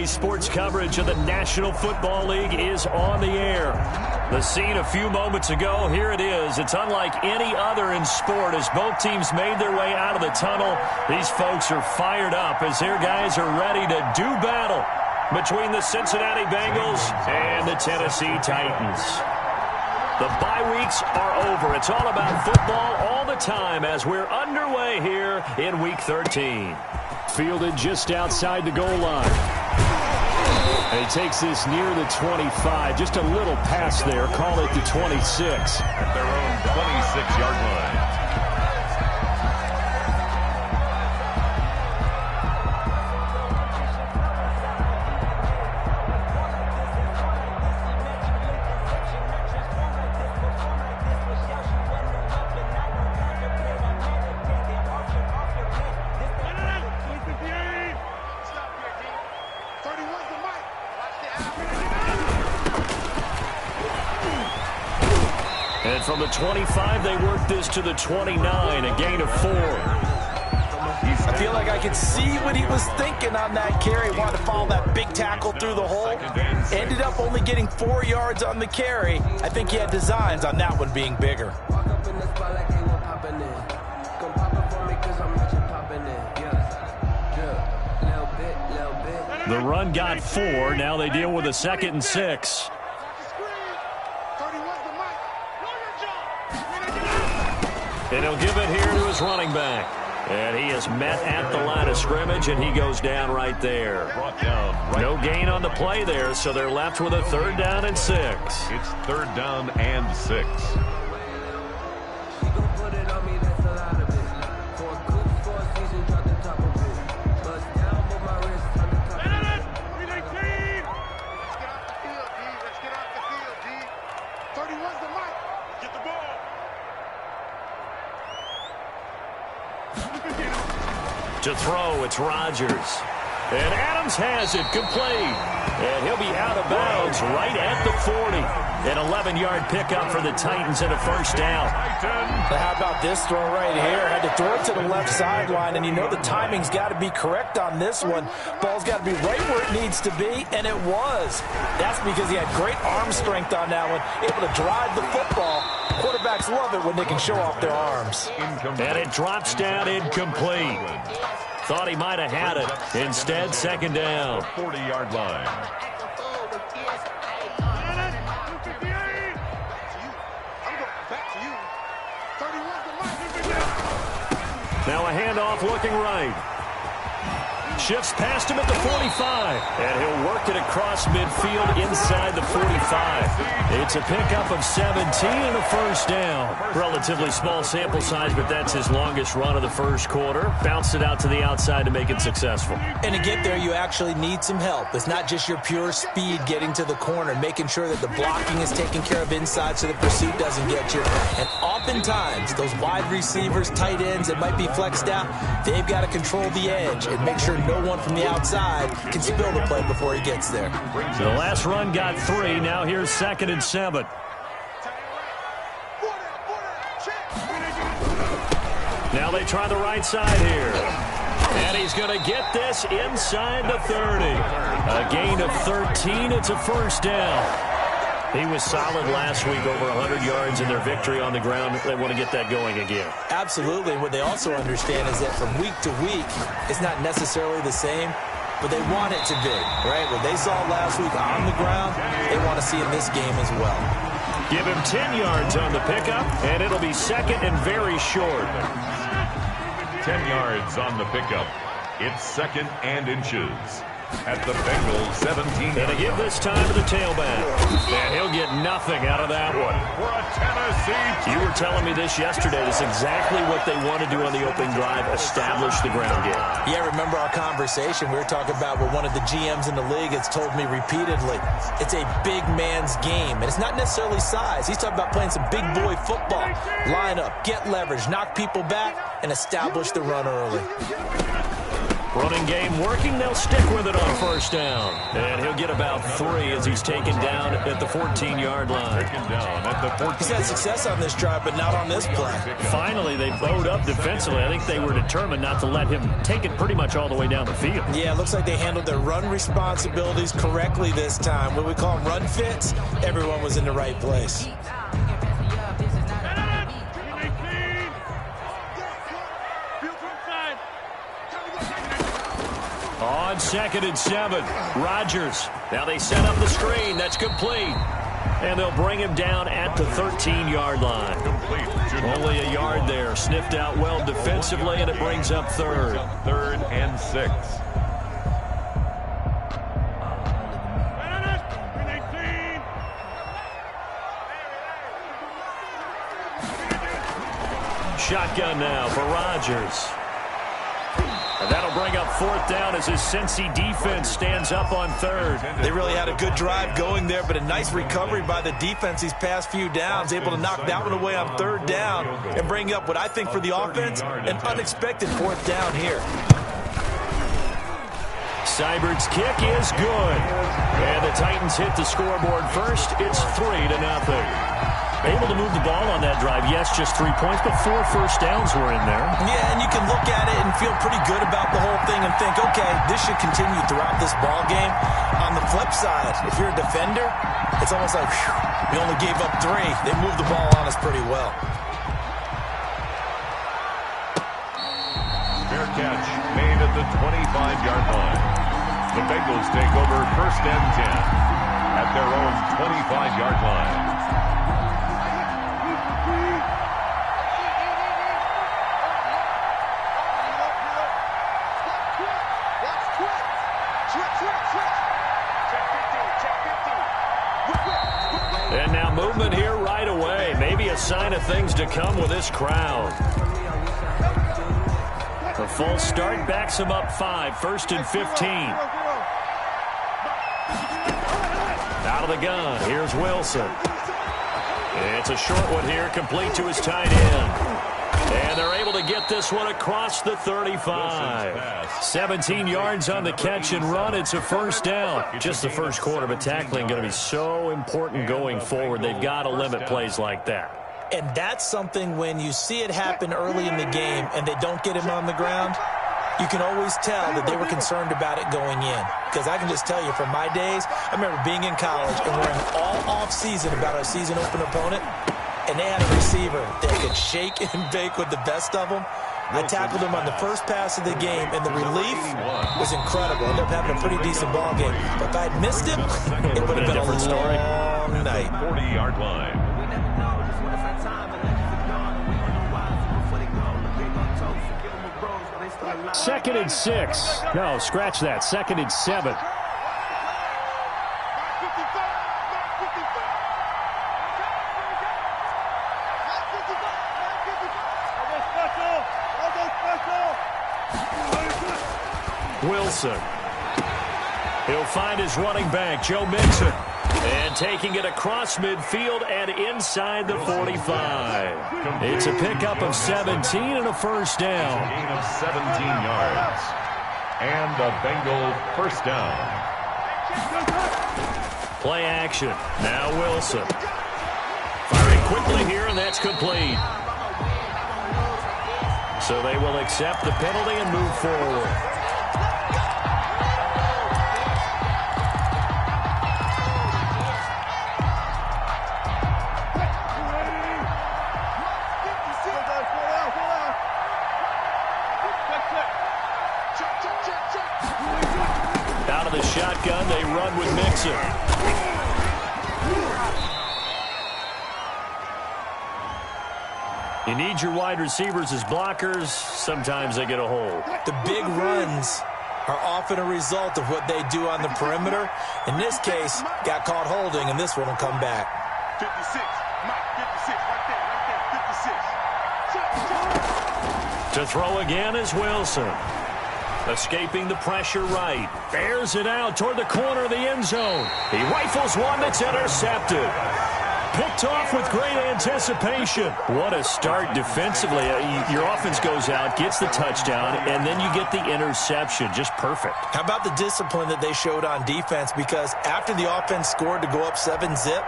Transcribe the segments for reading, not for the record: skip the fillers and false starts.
Today's sports coverage of the National Football League is on the air. The scene a few moments ago, here it is. It's unlike any other in sport as both teams made their way out of the tunnel. These folks are fired up as their guys are ready to do battle between the Cincinnati Bengals and the Tennessee Titans. The bye weeks are over. It's all about football all the time as we're underway here in Week 13. Fielded just outside the goal line. And he takes this near the 25. Just a little pass there. Call it the 26. At their own 26-yard line. And from the 25, they work this to the 29, a gain of 4. I feel like I could see what he was thinking on that carry. Wanted to follow that big tackle through the hole. Ended up only getting 4 yards on the carry. I think he had designs on that one being bigger. The run got 4. Now they deal with a 2nd and 6. And he'll give it here to his running back. And he is met at the line of scrimmage, and he goes down right there. No gain on the play there, so they're left with a 3rd down and 6. It's 3rd down and 6. To throw, it's Rodgers. And Adams has it complete. And he'll be out of bounds right at the 40. An 11-yard pickup for the Titans and a 1st down. But how about this throw right here? Had to throw it to the left sideline, and you know the timing's got to be correct on this one. Ball's got to be right where it needs to be, and it was. That's because he had great arm strength on that one, able to drive the football. Quarterbacks love it when they can show off their arms. And it drops down incomplete. Thought he might have had it. Instead, 2nd down. 40-yard line. Now a handoff looking right. Shifts past him at the 45. And he'll work it across midfield inside the 45. It's a pickup of 17 and a 1st down. Relatively small sample size, but that's his longest run of the 1st quarter. Bounced it out to the outside to make it successful. And to get there, you actually need some help. It's not just your pure speed getting to the corner, making sure that the blocking is taken care of inside so the pursuit doesn't get you. And oftentimes, those wide receivers, tight ends that might be flexed out, they've got to control the edge and make sure no one from the outside can spill the play before he gets there. The last run got 3. Now here's 2nd and 7. Now they try the right side here. And he's going to get this inside the 30. A gain of 13. It's a 1st down. He was solid last week, over 100 yards in their victory on the ground. They want to get that going again. Absolutely. What they also understand is that from week to week, it's not necessarily the same, but they want it to be, right? What they saw last week on the ground, they want to see in this game as well. Give him 10 yards on the pickup, and it'll be 2nd and very short. 10 yards on the pickup. It's 2nd and inches. At the Bengals 17. And they give this time to the tailback. And he'll get nothing out of that one. For a Tennessee. You were telling me this yesterday. That's exactly what they want to do on the opening drive, establish the ground game. Yeah, remember our conversation? We were talking about what one of the GMs in the league has told me repeatedly. It's a big man's game, and it's not necessarily size. He's talking about playing some big boy football. Line up, get leverage, knock people back, and establish the run early. Running game working. They'll stick with it on first down. And he'll get about 3 as he's taken down at the 14-yard line. He's had success on this drive, but not on this play. Finally, they bowed up defensively. I think they were determined not to let him take it pretty much all the way down the field. Yeah, it looks like they handled their run responsibilities correctly this time. What we call them run fits, everyone was in the right place. On 2nd and 7, Rodgers. Now they set up the screen. That's complete. And they'll bring him down at the 13-yard line. Only a yard there. Sniffed out well defensively, and it brings up 3rd. 3rd and 6. Shotgun now for Rodgers. And that'll bring up 4th down as his Cincy defense stands up on 3rd. They really had a good drive going there, but a nice recovery by the defense these past few downs, able to knock that one away on 3rd down and bring up what I think for the offense, an unexpected 4th down here. Seibert's kick is good. And the Titans hit the scoreboard first. It's 3-0. Able to move the ball on that drive. Yes, just 3 points, but 4 first downs were in there. Yeah, and you can look at it and feel pretty good about the whole thing and think, okay, this should continue throughout this ball game. On the flip side, if you're a defender, it's almost like, whew, we only gave up 3. They moved the ball on us pretty well. Fair catch made at the 25-yard line. The Bengals take over 1st and 10 at their own 25-yard line. And now movement here right away. Maybe a sign of things to come with this crowd. A false start backs him up 5. 1st and 15. Out of the gun. Here's Wilson. It's a short one here, complete to his tight end. And they're able to get this one across the 35. 17 yards on the catch and run. It's a 1st down. Just the first quarter, but tackling going to be so important going forward. They've got to limit plays like that. And that's something when you see it happen early in the game and they don't get him on the ground, you can always tell that they were concerned about it going in. Because I can just tell you from my days, I remember being in college and worrying all off-season about our season open opponent. And they had a receiver that could shake and bake with the best of them. I tackled him on the first pass of the game, and the relief was incredible. Ended up having a pretty decent ball game. But if I had missed him, it would have been a long night. 40-yard line. 2nd and 6. No, scratch that. 2nd and 7. Wilson. He'll find his running back, Joe Mixon. And taking it across midfield and inside the 45. It's a pickup of 17 and a 1st down. Gain of 17 yards. And a Bengal 1st down. Play action. Now Wilson. Firing quickly here, and that's complete. So they will accept the penalty and move forward. Out of the shotgun, they run with Mixon. You need your wide receivers as blockers. Sometimes they get a hold. The big runs are often a result of what they do on the perimeter. In this case, got caught holding, and this one will come back. 56, Mike, 56, right there, 56. To throw again is Wilson. Escaping the pressure right. Bears it out toward the corner of the end zone. He rifles one that's intercepted. picked off with great anticipation. What a start defensively. Your offense goes out, gets the touchdown, and then you get the interception. Just perfect. How about the discipline that they showed on defense? Because after the offense scored to go up 7-zip,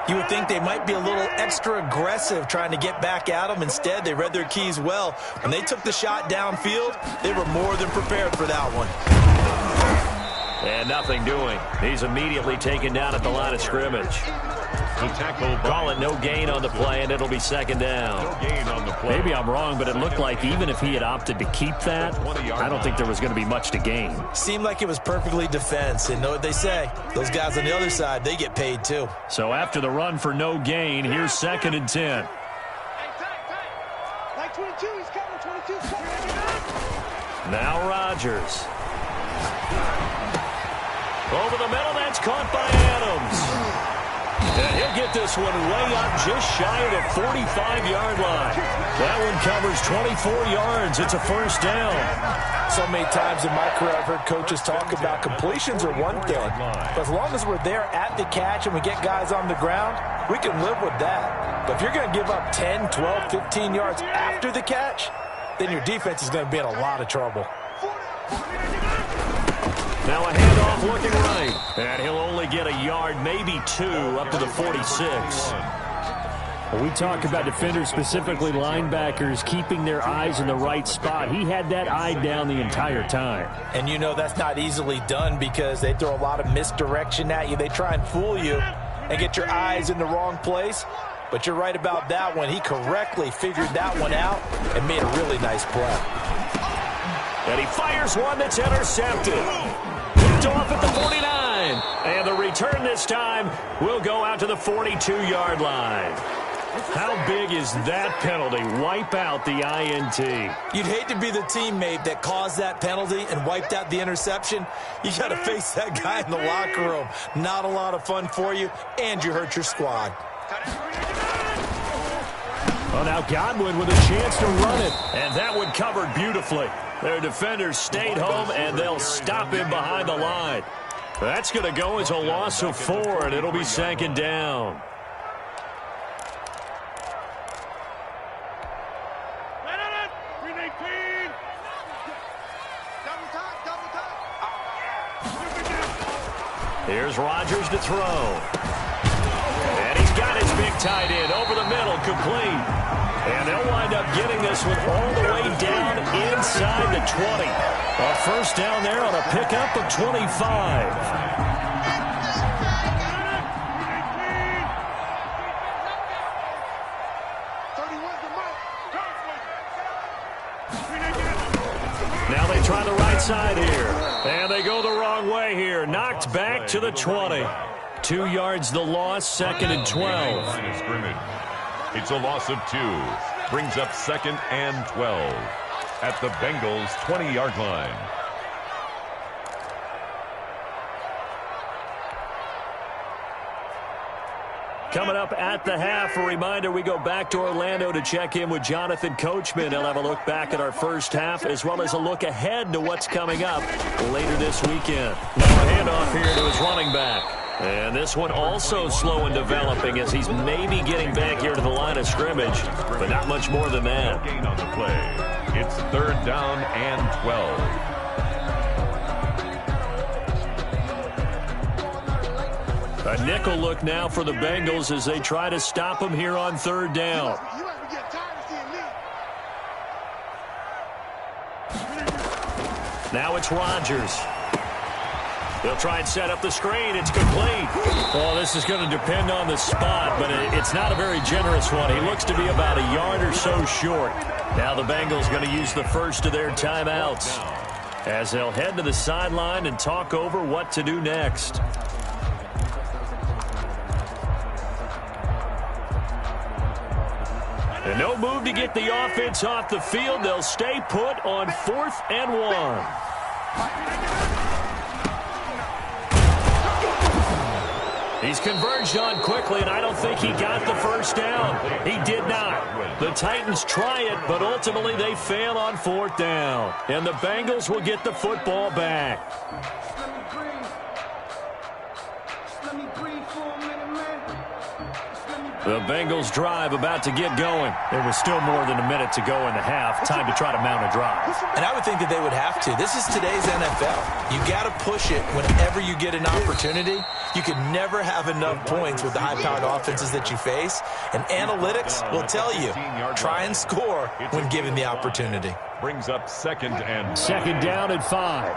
you would think they might be a little extra aggressive trying to get back at them. Instead, they read their keys well. When they took the shot downfield, they were more than prepared for that one. And nothing doing. He's immediately taken down at the line of scrimmage. The tackle. Call it no gain on the play, and it'll be second down. No gain on the play. Maybe I'm wrong, but it looked like even if he had opted to keep that, I don't think there was going to be much to gain. Seemed like it was perfectly defense. And know what they say? Those guys on the other side, they get paid too. So after the run for no gain, here's 2nd and 10. Like 22, he's coming. 22's coming. Now Rodgers. Over the middle, that's caught by Adams. And he'll get this one way up just shy of the 45-yard line. That one covers 24 yards. It's a first down. So many times in my career, I've heard coaches talk about completions are one thing. But as long as we're there at the catch and we get guys on the ground, we can live with that. But if you're going to give up 10, 12, 15 yards after the catch, then your defense is going to be in a lot of trouble. Now a handoff looking right. And he'll only get a yard, maybe 2, up to the 46. We talk about defenders, specifically linebackers, keeping their eyes in the right spot. He had that eye down the entire time. And you know that's not easily done because they throw a lot of misdirection at you. They try and fool you and get your eyes in the wrong place. But you're right about that one. He correctly figured that one out and made a really nice play. And he fires one that's intercepted. Picked off at the 49. And the return this time will go out to the 42-yard line. How big is that penalty? Wipe out the INT. You'd hate to be the teammate that caused that penalty and wiped out the interception. You got to face that guy in the locker room. Not a lot of fun for you, and you hurt your squad. Well, now Godwin with a chance to run it. And that one covered beautifully. Their defenders stayed home, and they'll stop him behind the line. That's going to go as a loss of 4, and it'll be 2nd down. Here's Rodgers to throw. And he's got his big tight end over the middle, complete. And they'll wind up getting this one all the way down inside the 20. A first down there on a pickup of 25. Now they try the right side here. And they go the wrong way here. Knocked back to the 20. 2 yards the loss, 2nd and 12. It's a loss of 2. Brings up 2nd and 12 at the Bengals' 20-yard line. Coming up at the half, a reminder, we go back to Orlando to check in with Jonathan Coachman. He'll have a look back at our first half as well as a look ahead to what's coming up later this weekend. Now a handoff here to his running back. And this one also slow in developing as he's maybe getting back here to the line of scrimmage, but not much more than that. Gain on the play. It's 3rd down and 12. A nickel look now for the Bengals as they try to stop him here on 3rd down. Now it's Rodgers. They'll try and set up the screen. It's complete. Well, this is going to depend on the spot, but it's not a very generous one. He looks to be about a yard or so short. Now the Bengals going to use the first of their timeouts as they'll head to the sideline and talk over what to do next. And no move to get the offense off the field. They'll stay put on 4th and 1. He's converged on quickly, and I don't think he got the first down. He did not. The Titans try it, but ultimately they fail on 4th down. And the Bengals will get the football back. Let me breathe for a minute, man. Let me The Bengals drive about to get going. There was still more than a minute to go in the half. Time to try to mount a drive. And I would think that they would have to. This is today's NFL. You got to push it whenever you get an opportunity. You can never have enough points with the high-powered offenses that you face. And analytics will tell you, try and score when given the opportunity. Brings up second down and 5.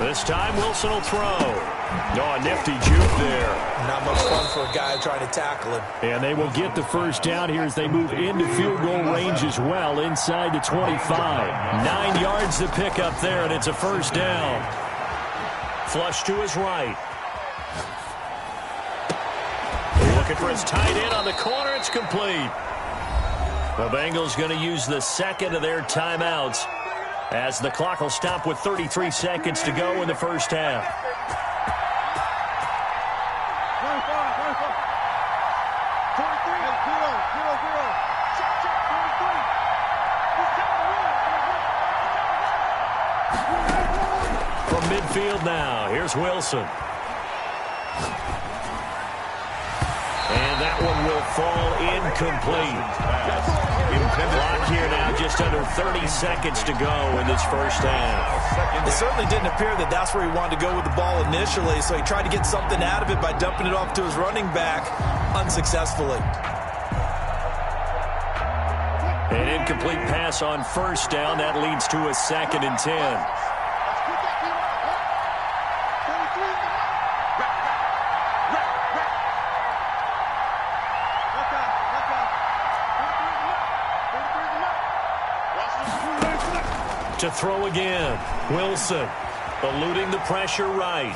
This time Wilson will throw. Oh, a nifty juke there. Not much fun for a guy trying to tackle him. And they will get the first down here as they move into field goal range as well, inside the 25. 9 yards to pick up there, and it's a first down. Flush to his right. Looking for his tight end on the corner. It's complete. The Bengals going to use the second of their timeouts, as the clock will stop with 33 seconds to go in the first half. From midfield now, here's Wilson. And that one will fall incomplete. Clock here now, just under 30 seconds to go in this first half. It certainly didn't appear that that's where he wanted to go with the ball initially, so he tried to get something out of it by dumping it off to his running back unsuccessfully. An incomplete pass on first down. That leads to a 2nd and 10. To throw again. Wilson eluding the pressure right.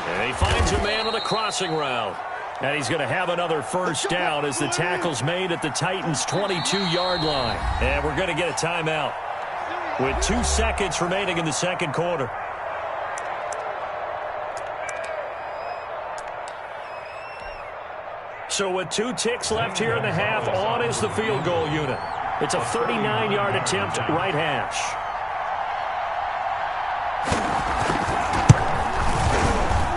And he finds a man on the crossing route. And he's going to have another first down as the tackle's made at the Titans' 22-yard line. And we're going to get a timeout with 2 seconds remaining in the second quarter. So with 2 ticks left here in the half, on is the field goal unit. It's a 39-yard attempt, right hash.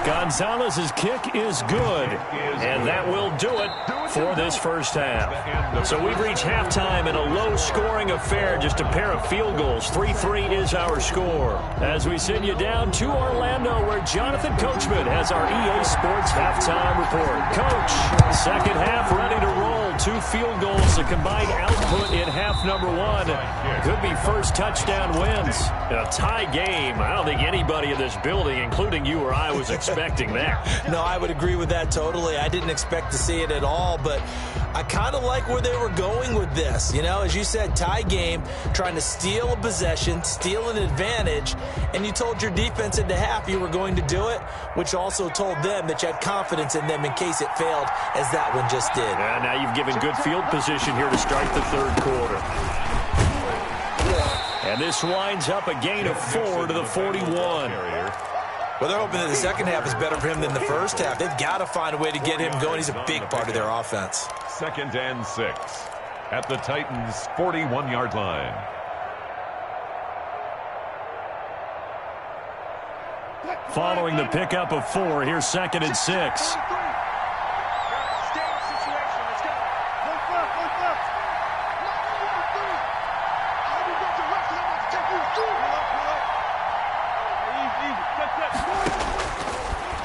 Gonzalez's kick is good, and that will do it for this first half. So we've reached halftime in a low-scoring affair, just a pair of field goals. 3-3 is our score. As we send you down to Orlando, where Jonathan Coachman has our EA Sports halftime report. Coach, second half ready to roll. 2 field goals, the combined output in half number 1. Could be first touchdown wins. A tie game. I don't think anybody in this building, including you or I, was expecting that. No, I would agree with that totally. I didn't expect to see it at all, but I kind of like where they were going with this. You know, as you said, tie game, trying to steal a possession, steal an advantage, and you told your defense in the half you were going to do it, which also told them that you had confidence in them in case it failed, as that one just did. And now you've given good field position here to start the third quarter. And this winds up a gain of 4 to the 41. Well, they're hoping that the second half is better for him than the first half. They've got to find a way to get him going. He's a big part of their offense. 2nd and 6 at the Titans' 41-yard line. Following the pickup of 4, here's 2nd and 6.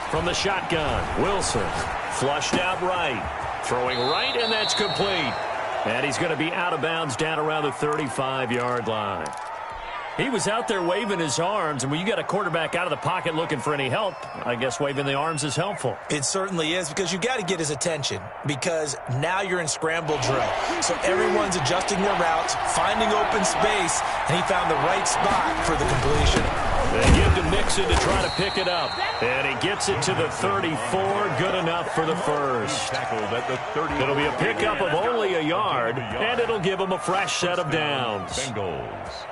From the shotgun, Wilson flushed out right, throwing right, and that's complete. And he's going to be out of bounds down around the 35-yard line. He was out there waving his arms, and when you got a quarterback out of the pocket looking for any help, I guess waving the arms is helpful. It certainly is, because you got to get his attention, because now you're in scramble drill. So everyone's adjusting their routes, finding open space, and he found the right spot for the completion. They give to Mixon to try to pick it up. And he gets it to the 34. Good enough for the first. It'll be a pickup of only a yard, and it'll give him a fresh set of downs. Bengals.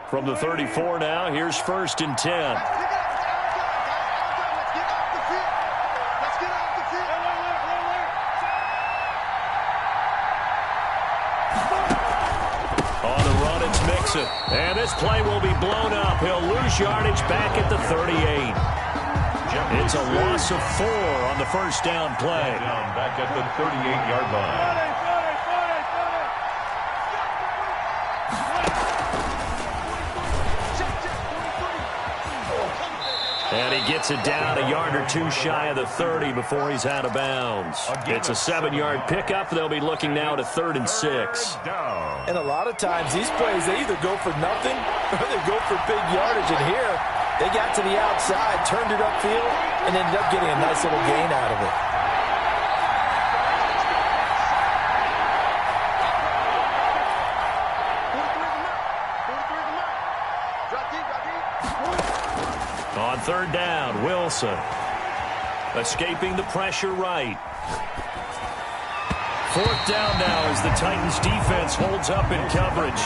From the 34 now, here's 1st and 10. On the run, it's Mixon. And this play will be blown up. He'll lose yardage back at the 38. It's a loss of 4 on the first down play. Down back at the 38-yard line. And he gets it down a yard or two shy of the 30 before he's out of bounds. It's a 7-yard pickup. They'll be looking now to 3rd and 6. And a lot of times these plays, they either go for nothing or they go for big yardage. And here, they got to the outside, turned it upfield, and ended up getting a nice little gain out of it. On 3rd down, Wilson. Escaping the pressure right. 4th down now as the Titans defense holds up in coverage.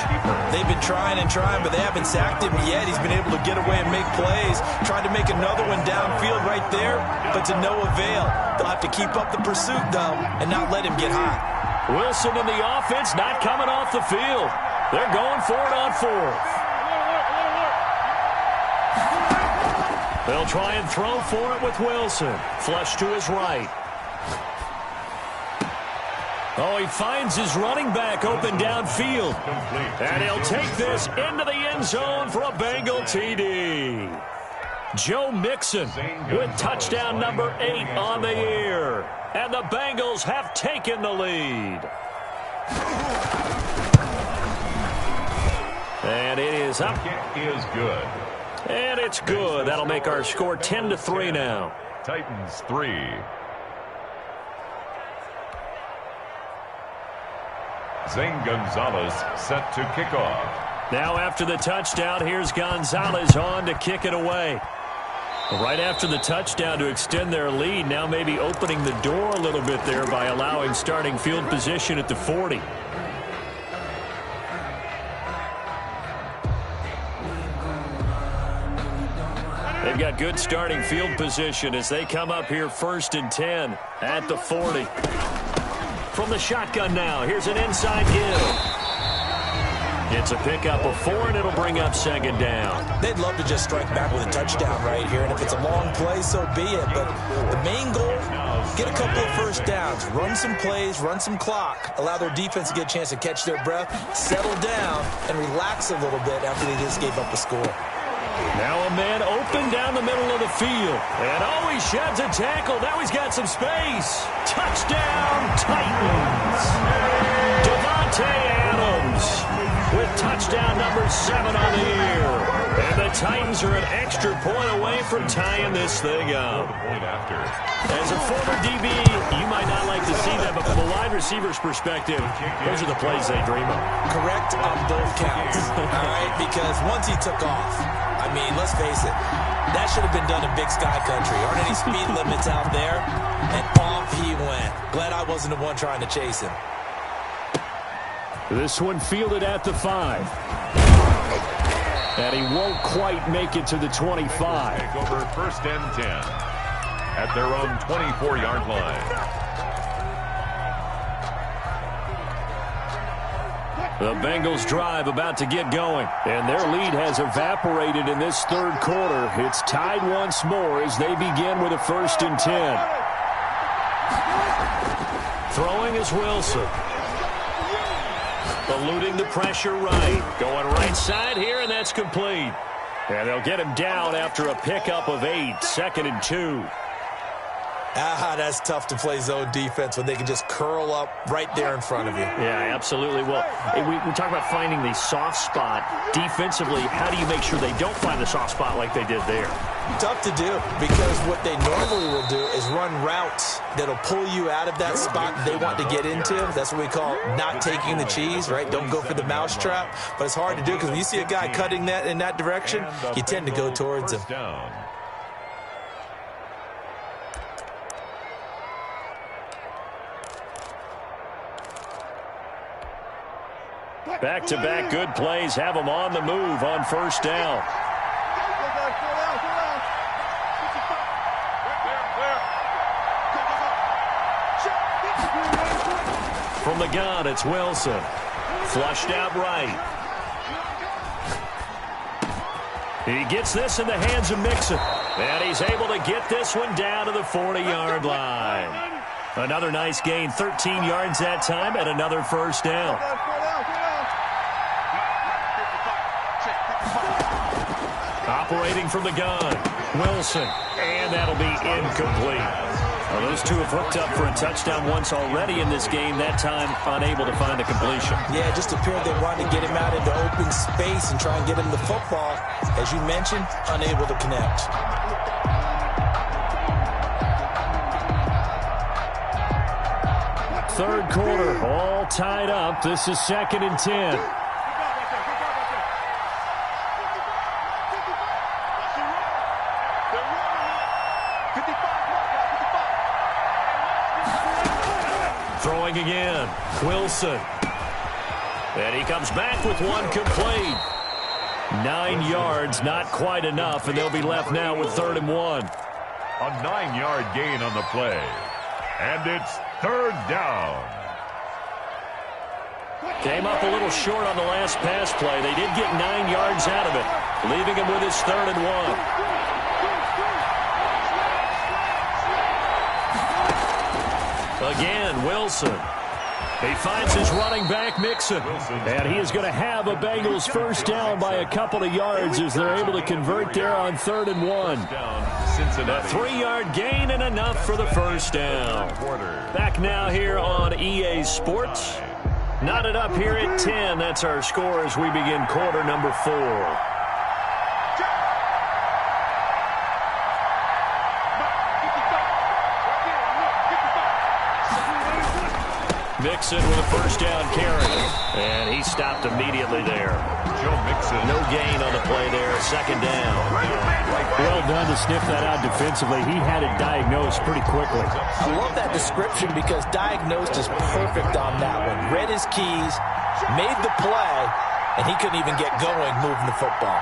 They've been trying and trying, but they haven't sacked him yet. He's been able to get away and make plays. Tried to make another one downfield right there, but to no avail. They'll have to keep up the pursuit, though, and not let him get hot. Wilson and the offense not coming off the field. They're going for it on 4th. They'll try and throw for it with Wilson. Flush to his right. Oh, he finds his running back open downfield. And he'll take this into the end zone for a Bengal TD. Joe Mixon with touchdown number 8 on the year. And the Bengals have taken the lead. And it is up. It is good. And it's good. That'll make our score 10-3 now. Titans 3. Zane Gonzalez set to kick off. Now after the touchdown, here's Gonzalez on to kick it away. Right after the touchdown to extend their lead, now maybe opening the door a little bit there by allowing starting field position at the 40. They've got good starting field position as they come up here 1st and 10 at the 40. From the shotgun now, here's an inside give. It's a pickup of 4, and it'll bring up 2nd down. They'd love to just strike back with a touchdown right here, and if it's a long play, so be it. But the main goal, get a couple of first downs, run some plays, run some clock, allow their defense to get a chance to catch their breath, settle down, and relax a little bit after they just gave up a score. Now a man open down the middle of the field. And oh, he sheds a tackle. Now he's got some space. Touchdown, Titans. Devontae Adams with touchdown number 7 on the year. And the Titans are an extra point away from tying this thing up. As a former DB, you might not like to see that, but from a wide receiver's perspective, those are the plays they dream of. Correct on both counts, all right? Because once he took off, I mean, let's face it, that should have been done in Big Sky Country. Aren't any speed limits out there? And off he went. Glad I wasn't the one trying to chase him. This one fielded at the 5. And he won't quite make it to the 25. Take over 1st and 10 at their own 24-yard line. The Bengals drive about to get going, and their lead has evaporated in this 3rd quarter. It's tied once more as they begin with a 1st and 10. Throwing is Wilson. Eluding the pressure right. Going right side here, and that's complete. And they'll get him down after a pickup of 8, 2nd and 2. That's tough to play zone defense when they can just curl up right there in front of you. Yeah, absolutely. Well, we talk about finding the soft spot defensively. How do you make sure they don't find the soft spot like they did there? Tough to do, because what they normally will do is run routes that'll pull you out of that spot they want to get into. That's what we call not taking the cheese, right? Don't go for the mousetrap. But it's hard to do because when you see a guy cutting that in that direction, you tend to go towards him. Back-to-back good plays have them on the move on first down. From the gun, it's Wilson. Flushed out right. He gets this in the hands of Mixon. And he's able to get this one down to the 40-yard line. Another nice gain, 13 yards that time, and another first down. Operating from the gun, Wilson, and that'll be incomplete. Well, those two have hooked up for a touchdown once already in this game, that time unable to find the completion. Yeah, it just appeared they wanted to get him out into open space and try and get him the football. As you mentioned, unable to connect. Third quarter, all tied up. This is 2nd and 10. Throwing again, Wilson. And he comes back with one complete. 9 yards, not quite enough, and they'll be left now with 3rd and 1. A 9-yard gain on the play. And it's 3rd down. Came up a little short on the last pass play. They did get 9 yards out of it, leaving him with his 3rd and 1. Again, Wilson. He finds his running back, Mixon. And he is going to have a Bengals first down by a couple of yards as they're able to convert there on 3rd and 1. A 3-yard gain and enough for the first down. Back now here on EA Sports. Knotted up here at 10. That's our score as we begin quarter number 4. Mixon with a first down carry. And he stopped immediately there. Joe Mixon. No gain on the play there. 2nd down. Well done to sniff that out defensively. He had it diagnosed pretty quickly. I love that description because diagnosed is perfect on that one. Read his keys, made the play, and he couldn't even get going moving the football.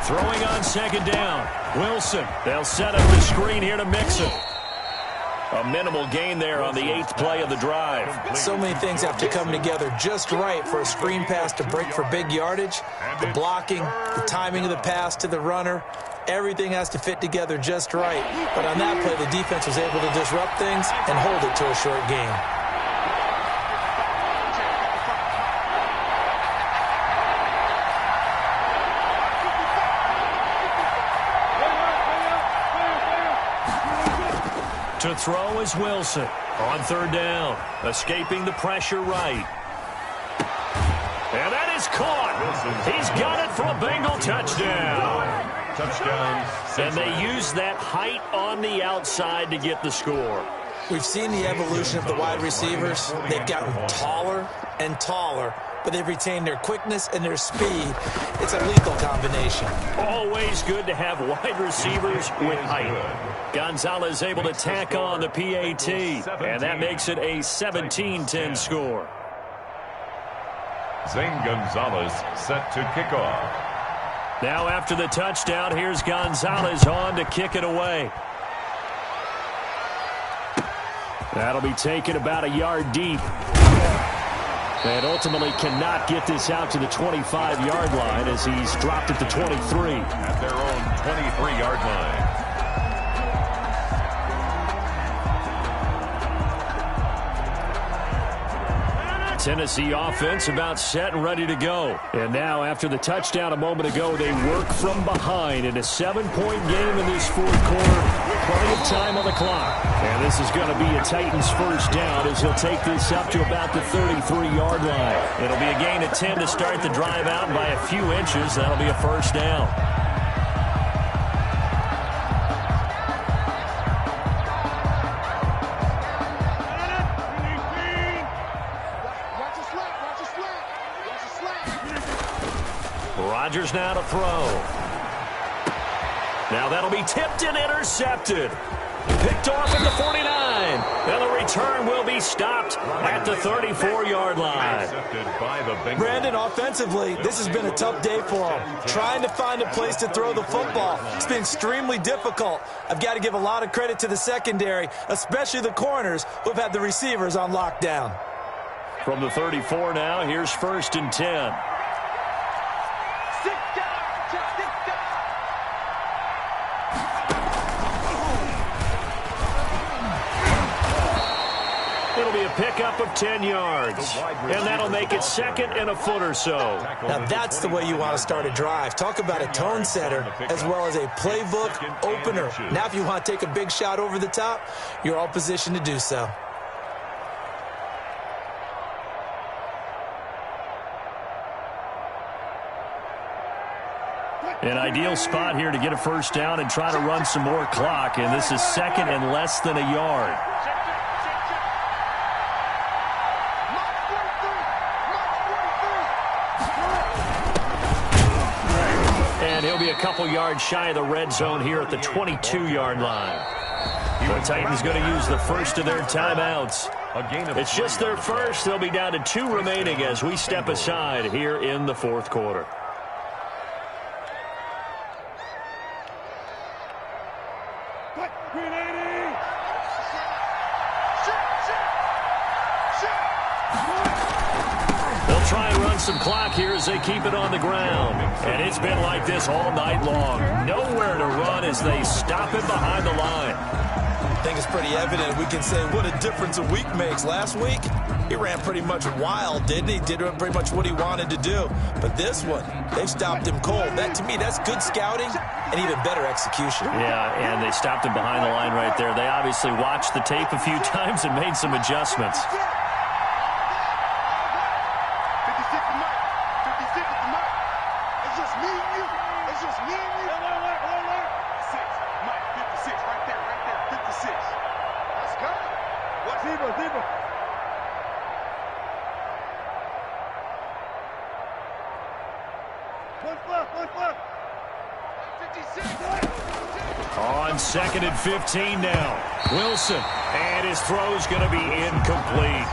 Throwing on 2nd down. Wilson. They'll set up the screen here to Mixon. A minimal gain there on the 8th play of the drive. So many things have to come together just right for a screen pass to break for big yardage. The blocking, the timing of the pass to the runner, everything has to fit together just right. But on that play, the defense was able to disrupt things and hold it to a short gain. To throw is Wilson on 3rd down, escaping the pressure right. And that is caught. He's got it for a Bengal touchdown. Touchdown. And they use that height on the outside to get the score. We've seen the evolution of the wide receivers. They've gotten taller and taller, but they've retained their quickness and their speed. It's a lethal combination. Always good to have wide receivers with height. Gonzalez able to tack on the PAT, and that makes it a 17-10 score. Zane Gonzalez set to kick off. Now after the touchdown, here's Gonzalez on to kick it away. That'll be taken about a yard deep. And ultimately cannot get this out to the 25-yard line as he's dropped at the 23. At their own 23-yard line. Tennessee offense about set and ready to go. And now after the touchdown a moment ago, they work from behind in a 7-point game in this 4th quarter. Plenty of time on the clock. And this is going to be a Titans first down as he'll take this up to about the 33-yard line. It'll be a gain of 10 to start the drive out, and by a few inches, that'll be a first down. Rodgers now to throw. Now that'll be tipped and intercepted. Picked off at the 49. And the return will be stopped at the 34-yard line. Brandon, offensively, this has been a tough day for him. Trying to find a place to throw the football. It's been extremely difficult. I've got to give a lot of credit to the secondary, especially the corners who have had the receivers on lockdown. From the 34 now, here's 1st and 10. It'll be a pickup of 10 yards, and that'll make it 2nd and a foot or so. Now that's the way you want to start a drive. Talk about a tone setter as well as a playbook opener. Now if you want to take a big shot over the top, you're all positioned to do so. An ideal spot here to get a first down and try to run some more clock, and this is 2nd and less than a yard. And he'll be a couple yards shy of the red zone here at the 22-yard line. The Titans going to use the first of their timeouts. It's just their first. They'll be down to 2 remaining as we step aside here in the 4th quarter. They'll try and run some clock here as they keep it on the ground. And it's been like this all night long. Nowhere to run as they stop it behind the line. I think it's pretty evident. We can say what a difference a week makes. Last week, he ran pretty much wild, didn't he? Did pretty much what he wanted to do. But this one, they've stopped him cold. That, to me, that's good scouting and even better execution. Yeah, and they stopped him behind the line right there. They obviously watched the tape a few times and made some adjustments. On 2nd and 15 now. Wilson, and his throw's going to be incomplete.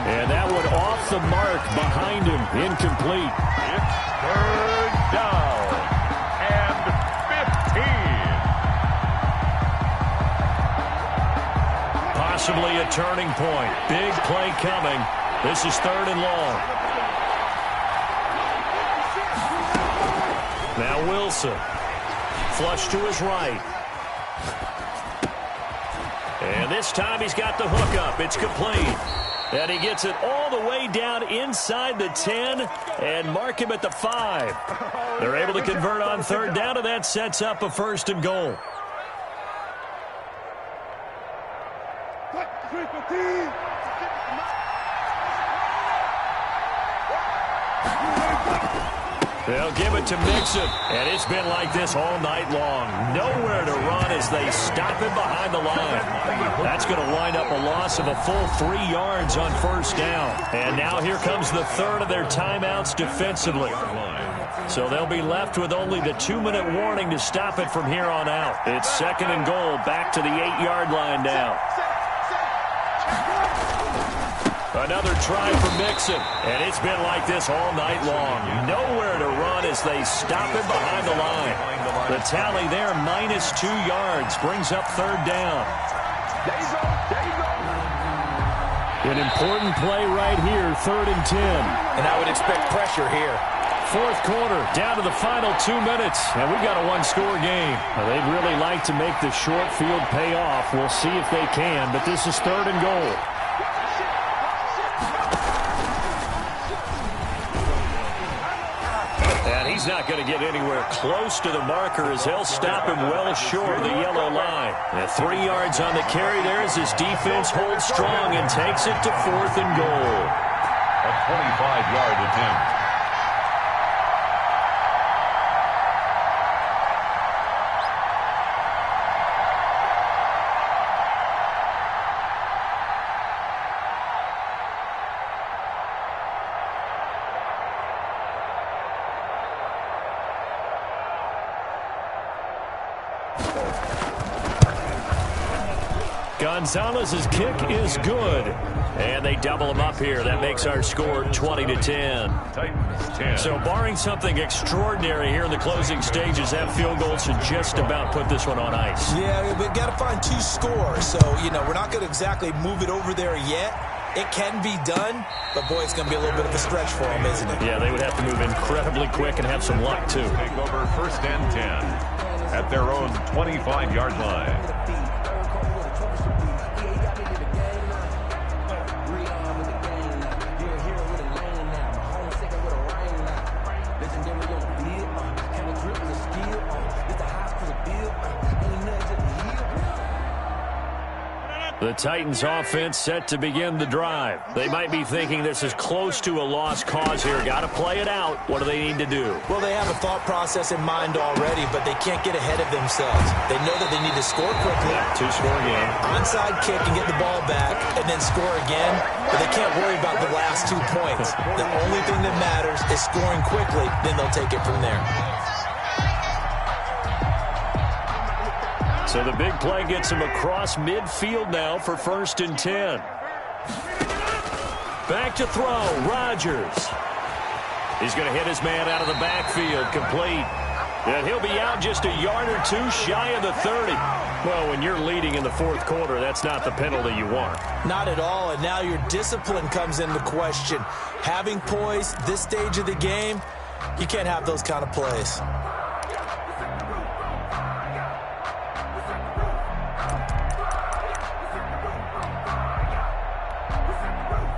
And that one off the mark behind him, incomplete. It's 3rd down and 15. Possibly a turning point. Big play coming. This is 3rd and long. Now Wilson. Flush to his right. And this time he's got the hook up. It's complete. And he gets it all the way down inside the 10 and mark him at the 5. They're able to convert on 3rd down, and that sets up a 1st and goal. They'll give it to Mixon, and it's been like this all night long. Nowhere to run as they stop him behind the line. That's going to wind up a loss of a full 3 yards on 1st down. And now here comes the 3rd of their timeouts defensively. So they'll be left with only the 2-minute warning to stop it from here on out. It's 2nd and goal, back to the 8-yard line now. Another try for Mixon, and it's been like this all night long. Nowhere to run as they stop him behind the line. The tally there, -2 yards, brings up 3rd down. An important play right here, 3rd and 10. And I would expect pressure here. 4th quarter, down to the final 2 minutes, and we've got a 1-score game. Now, they'd really like to make the short field pay off. We'll see if they can, but this is 3rd and goal. And he's not going to get anywhere close to the marker as they'll stop him well short of the yellow line. And 3 yards on the carry there as his defense holds strong and takes it to 4th and goal. A 25-yard attempt. Gonzalez's kick is good. And they double him up here. That makes our score 20-10. Titans 10. So barring something extraordinary here in the closing stages, that field goal should just about put this one on ice. Yeah, we've got to find 2 scores. So, we're not going to exactly move it over there yet. It can be done, but, boy, it's going to be a little bit of a stretch for them, isn't it? Yeah, they would have to move incredibly quick and have some luck, too. Take over first and 10 at their own 25-yard line. The Titans offense set to begin the drive. They might be thinking this is close to a lost cause here. Got to play it out. What do they need to do? Well, they have a thought process in mind already, but they can't get ahead of themselves. They know that they need to score quickly. Yeah, 2-score game. Onside kick and get the ball back and then score again, but they can't worry about the last 2 points. The only thing that matters is scoring quickly, then they'll take it from there. So the big play gets him across midfield now for first and 10. Back to throw, Rodgers. He's going to hit his man out of the backfield, complete. And he'll be out just a yard or 2 shy of the 30. Well, when you're leading in the 4th quarter, that's not the penalty you want. Not at all, and now your discipline comes into question. Having poise this stage of the game, you can't have those kind of plays.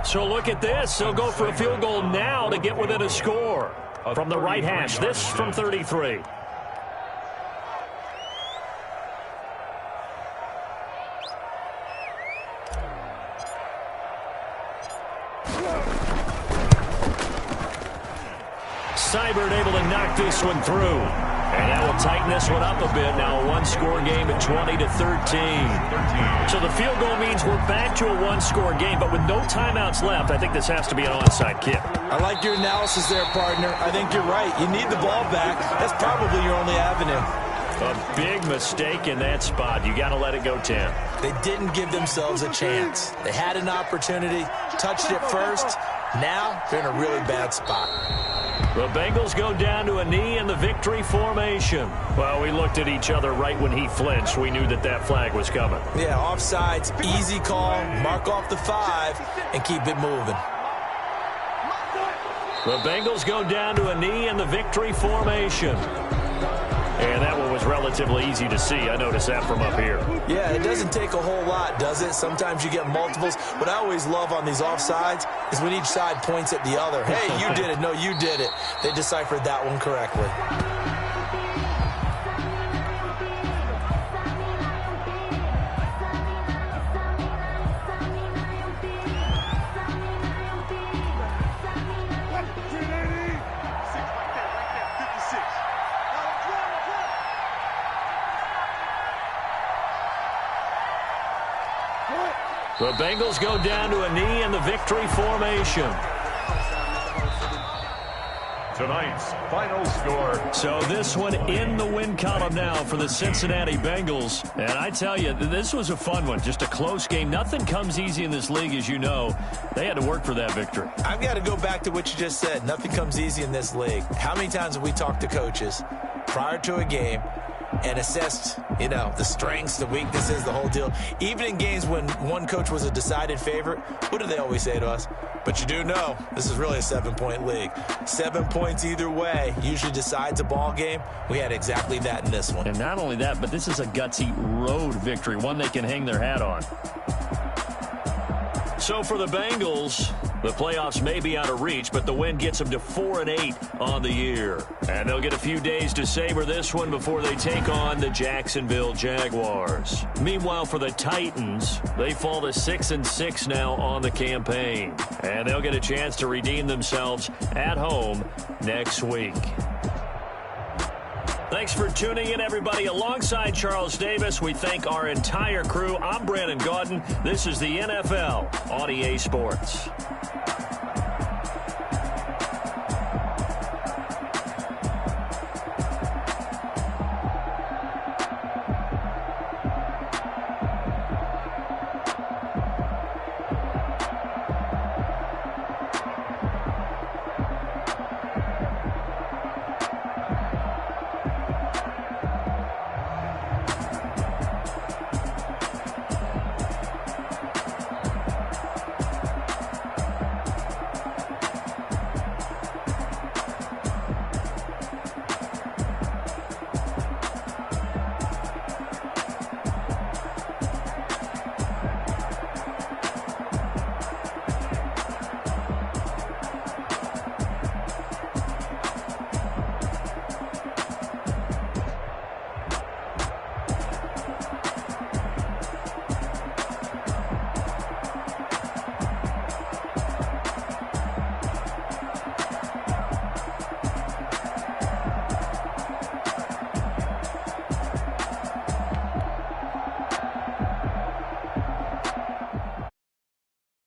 So look at this. They'll go for a field goal now to get within a score. From the right hash, this from 33. Seibert able to knock this one through. And that will tighten this one up a bit. Now a 1-score game at 20-13. So the field goal means we're back to a 1-score game, but with no timeouts left, I think this has to be an onside kick. I like your analysis there, partner. I think you're right. You need the ball back. That's probably your only avenue. A big mistake in that spot. You got to let it go 10. They didn't give themselves a chance. They had an opportunity, touched it first. Now they're in a really bad spot. The Bengals go down to a knee in the victory formation. Well, we looked at each other right when he flinched. We knew that that flag was coming. Yeah, offsides, easy call, mark off the 5, and keep it moving. The Bengals go down to a knee in the victory formation. And that one was relatively easy to see. I noticed that from up here. Yeah, it doesn't take a whole lot, does it? Sometimes you get multiples. What I always love on these offsides is when each side points at the other. Hey, you did it. No, you did it. They deciphered that one correctly. The Bengals go down to a knee in the victory formation. Tonight's final score. So this one in the win column now for the Cincinnati Bengals. And I tell you, this was a fun one. Just a close game. Nothing comes easy in this league, as you know. They had to work for that victory. I've got to go back to what you just said. Nothing comes easy in this league. How many times have we talked to coaches prior to a game and assessed, the strengths, the weaknesses, the whole deal? Even in games when one coach was a decided favorite, what do they always say to us? But you do know, this is really a 7-point league. 7 points either way usually decides a ball game. We had exactly that in this one. And not only that, but this is a gutsy road victory, one they can hang their hat on. So for the Bengals, the playoffs may be out of reach, but the win gets them to 4-8 on the year. And they'll get a few days to savor this one before they take on the Jacksonville Jaguars. Meanwhile, for the Titans, they fall to 6-6 now on the campaign. And they'll get a chance to redeem themselves at home next week. Thanks for tuning in, everybody. Alongside Charles Davis, we thank our entire crew. I'm Brandon Gaudin. This is the NFL on EA Sports.